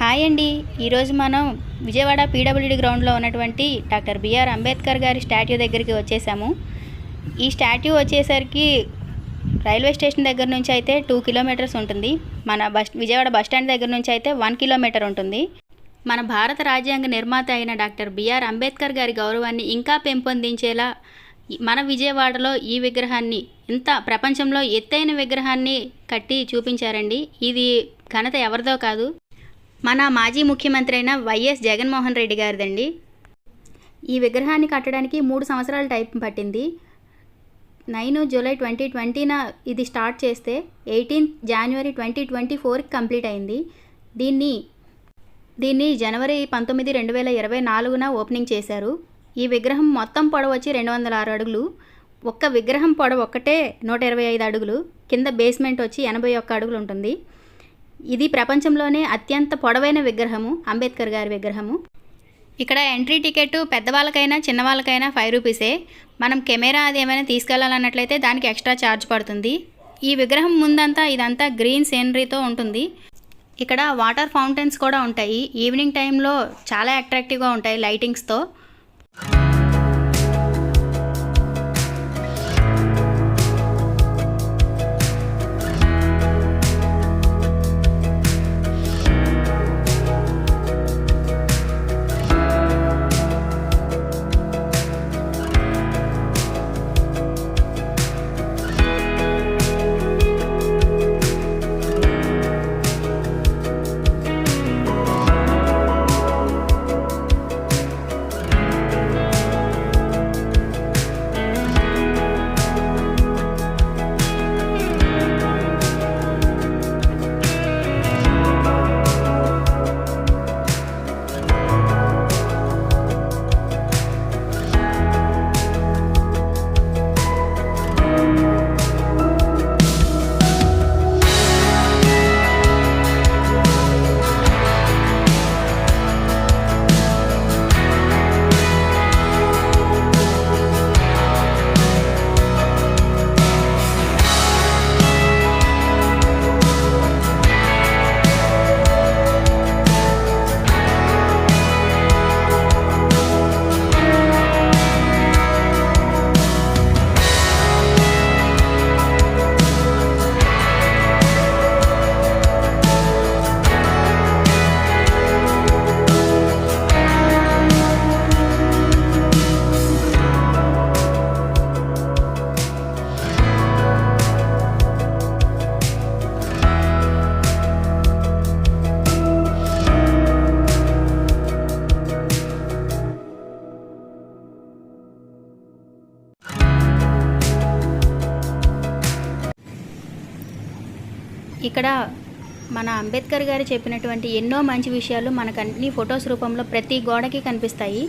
Hi అండి. ఈరోజు మనం విజయవాడ పీడబ్ల్యూడీ గ్రౌండ్లో ఉన్నటువంటి డాక్టర్ బిఆర్ అంబేద్కర్ గారి స్టాట్యూ దగ్గరికి వచ్చేసాము. ఈ స్టాట్యూ వచ్చేసరికి రైల్వే స్టేషన్ దగ్గర నుంచి అయితే 2 కిలోమీటర్స్ ఉంటుంది. మన విజయవాడ బస్ స్టాండ్ దగ్గర నుంచి అయితే 1 కిలోమీటర్ ఉంటుంది. మన భారత రాజ్యాంగ నిర్మాత అయిన డాక్టర్ బిఆర్ అంబేద్కర్ గారి గౌరవాన్ని ఇంకా పెంపొందించేలా మన విజయవాడలో ఈ విగ్రహాన్ని ఇంత ప్రపంచంలో ఎత్తైన విగ్రహాన్ని కట్టి చూపించారండి. ఇది ఘనత ఎవరిదో కాదు, మన మాజీ ముఖ్యమంత్రి అయిన వైఎస్ జగన్మోహన్ రెడ్డి గారిదండి. ఈ విగ్రహాన్ని కట్టడానికి 3 సంవత్సరాల టైం పట్టింది. 9 జూలై 2020న ఇది స్టార్ట్ చేస్తే 18 జనవరి 2024కి కంప్లీట్ అయింది. దీన్ని జనవరి 19, 2024న ఓపెనింగ్ చేశారు. ఈ విగ్రహం మొత్తం పొడవు వచ్చి 206 అడుగులు. ఒక్క విగ్రహం పొడవు ఒక్కటే 125 అడుగులు. కింద బేస్మెంట్ వచ్చి 81 అడుగులు ఉంటుంది. ఇది ప్రపంచంలోనే అత్యంత పొడవైన విగ్రహము, అంబేద్కర్ గారి విగ్రహము. ఇక్కడ ఎంట్రీ టికెట్ పెద్దవాళ్ళకైనా చిన్నవాళ్ళకైనా 5 రూపీసే. మనం కెమెరా అది ఏమైనా తీసుకెళ్లాలన్నట్లయితే దానికి ఎక్స్ట్రా ఛార్జ్ పడుతుంది. ఈ విగ్రహం ముందంతా ఇదంతా గ్రీన్ సీనరీతో ఉంటుంది. ఇక్కడ వాటర్ ఫౌంటైన్స్ కూడా ఉంటాయి. ఈవినింగ్ టైంలో చాలా అట్రాక్టివ్గా ఉంటాయి లైటింగ్స్తో. ఇక్కడ మన అంబేద్కర్ గారు చెప్పినటువంటి ఎన్నో మంచి విషయాలు మనకు అన్ని ఫొటోస్ రూపంలో ప్రతి గోడకి కనిపిస్తాయి.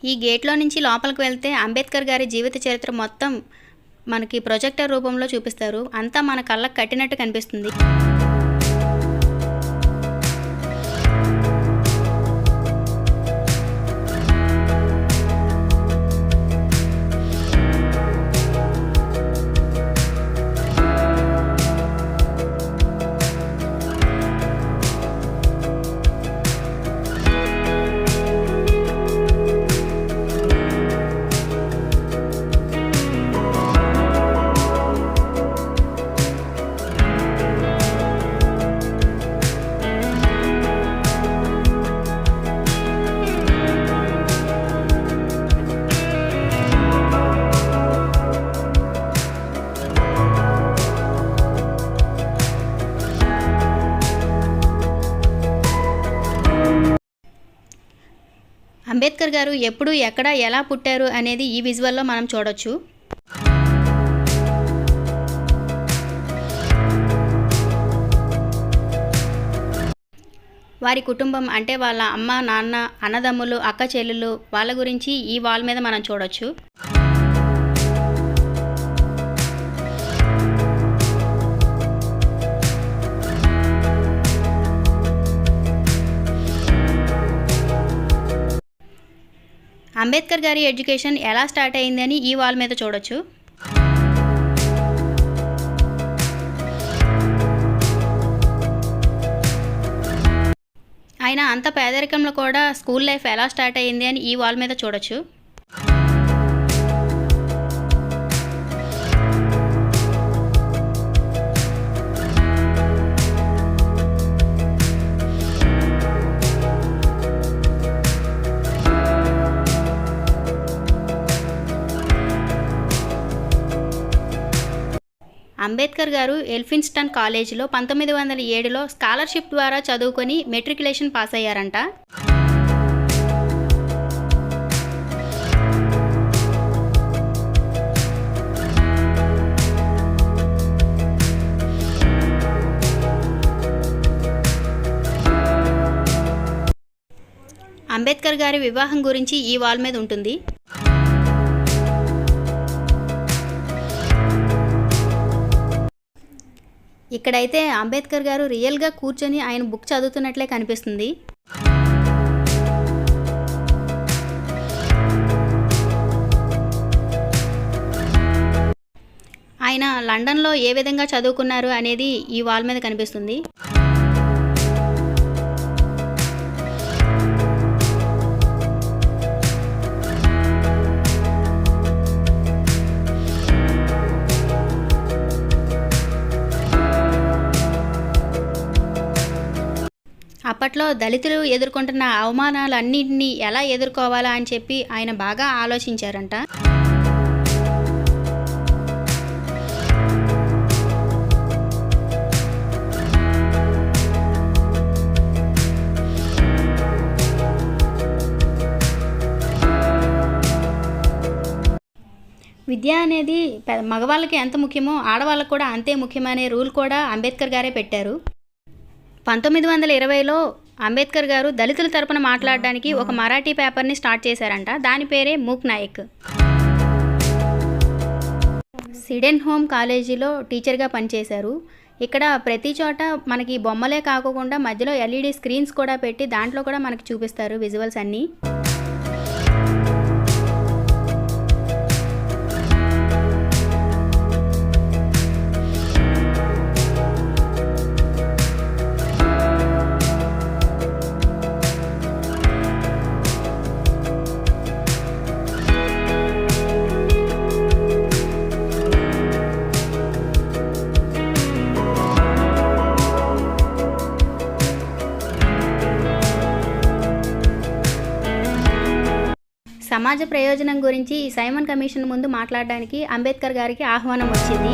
ఈ గేట్లో నుంచి లోపలికి వెళ్తే అంబేద్కర్ గారి జీవిత చరిత్ర మొత్తం మనకి ప్రొజెక్టర్ రూపంలో చూపిస్తారు. అంతా మన కళ్ళకు కట్టినట్టు కనిపిస్తుంది. అంబేద్కర్ గారు ఎప్పుడు ఎక్కడ ఎలా పుట్టారు అనేది ఈ విజువల్లో మనం చూడొచ్చు. వారి కుటుంబం అంటే వాళ్ళ అమ్మ, నాన్న, అన్నదమ్ములు, అక్క చెల్లెలు వాళ్ళ గురించి ఈ వాల్ మీద మనం చూడొచ్చు. అంబేద్కర్ గారి ఎడ్యుకేషన్ ఎలా స్టార్ట్ అయిందని ఈ వాల్ మీద చూడొచ్చు. ఆయన అంత పేదరికంలో కూడా స్కూల్ లైఫ్ ఎలా స్టార్ట్ అయింది అని ఈ వాల్ మీద చూడొచ్చు. అంబేద్కర్ గారు ఎల్ఫిన్స్టన్ కాలేజీలో 1907లో స్కాలర్షిప్ ద్వారా చదువుకొని మెట్రికులేషన్ పాస్ అయ్యారంట. అంబేద్కర్ గారి వివాహం గురించి ఈ వాల్ మీద ఉంటుంది. ఇక్కడైతే అంబేద్కర్ గారు రియల్గా కూర్చొని ఆయన బుక్ చదువుతున్నట్లే కనిపిస్తుంది. ఆయన లండన్లో ఏ విధంగా చదువుకున్నారు అనేది ఈ వాల్ మీద కనిపిస్తుంది. అప్పట్లో దళితులు ఎదుర్కొంటున్న అవమానాలన్నింటినీ ఎలా ఎదుర్కోవాలా అని చెప్పి ఆయన బాగా ఆలోచించారంట. విద్య అనేది మగవాళ్ళకి ఎంత ముఖ్యమో ఆడవాళ్ళకు కూడా అంతే ముఖ్యమనే రూల్ కూడా అంబేద్కర్ గారే పెట్టారు. 1920లో అంబేద్కర్ గారు దళితుల తరపున మాట్లాడడానికి ఒక మరాఠీ పేపర్ని స్టార్ట్ చేశారంట. దాని పేరే మూక్ నాయక్. సిడెన్ హోమ్ కాలేజీలో టీచర్గా పనిచేశారు. ఇక్కడ ప్రతి చోట మనకి బొమ్మలే కాకుండా మధ్యలో ఎల్ఈడి స్క్రీన్స్ కూడా పెట్టి దాంట్లో కూడా మనకి చూపిస్తారు విజువల్స్ అన్నీ. సమాజ ప్రయోజనం గురించి సైమన్ కమిషన్ ముందు మాట్లాడడానికి అంబేద్కర్ గారికి ఆహ్వానం వచ్చింది.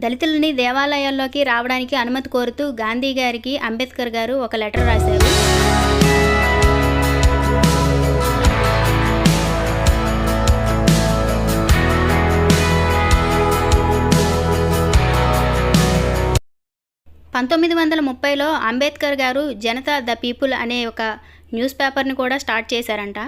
దళితులని దేవాలయాల్లోకి రావడానికి అనుమతి కోరుతూ గాంధీ గారికి అంబేద్కర్ గారు ఒక లెటర్ రాశారు. పంతొమ్మిది 1930లో అంబేద్కర్ గారు జనతా ద పీపుల్ అనే ఒక న్యూస్ పేపర్ని కూడా స్టార్ట్ చేశారంట.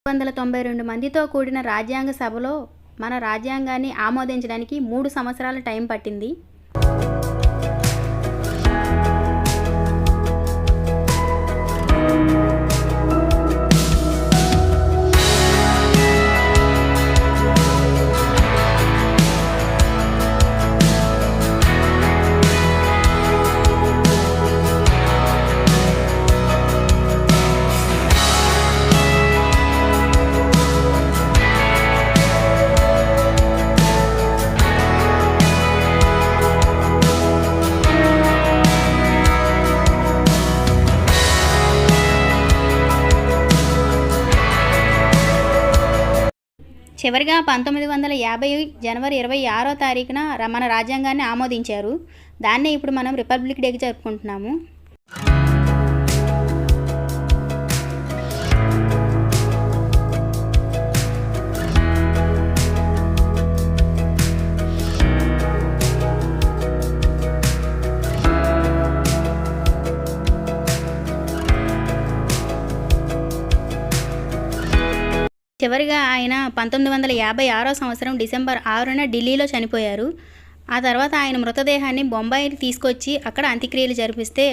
292 మందితో కూడిన రాజ్యాంగ సభలో మన రాజ్యాంగాన్ని ఆమోదించడానికి 3 సంవత్సరాల టైం పట్టింది. చివరిగా 1950 జనవరి 26వ తారీఖున మన రాజ్యాంగాన్ని ఆమోదించారు. దాన్నే ఇప్పుడు మనం రిపబ్లిక్ డేకి జరుపుకుంటున్నాము. చివరిగా ఆయన 1956వ సంవత్సరం డిసెంబర్ 6న ఢిల్లీలో చనిపోయారు. ఆ తర్వాత ఆయన మృతదేహాన్ని బొంబాయికి తీసుకొచ్చి అక్కడ అంత్యక్రియలు జరిపిస్తే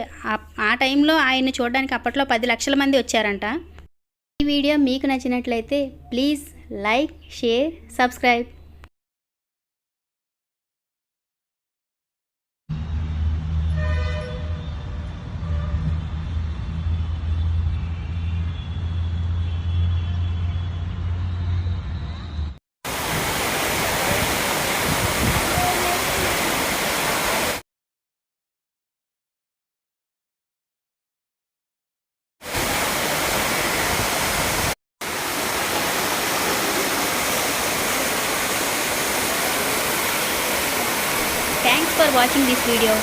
ఆ టైంలో ఆయన్ని చూడడానికి అప్పట్లో 10 లక్షల మంది వచ్చారంట. ఈ వీడియో మీకు నచ్చినట్లయితే please like, share, subscribe. Thanks for watching this video.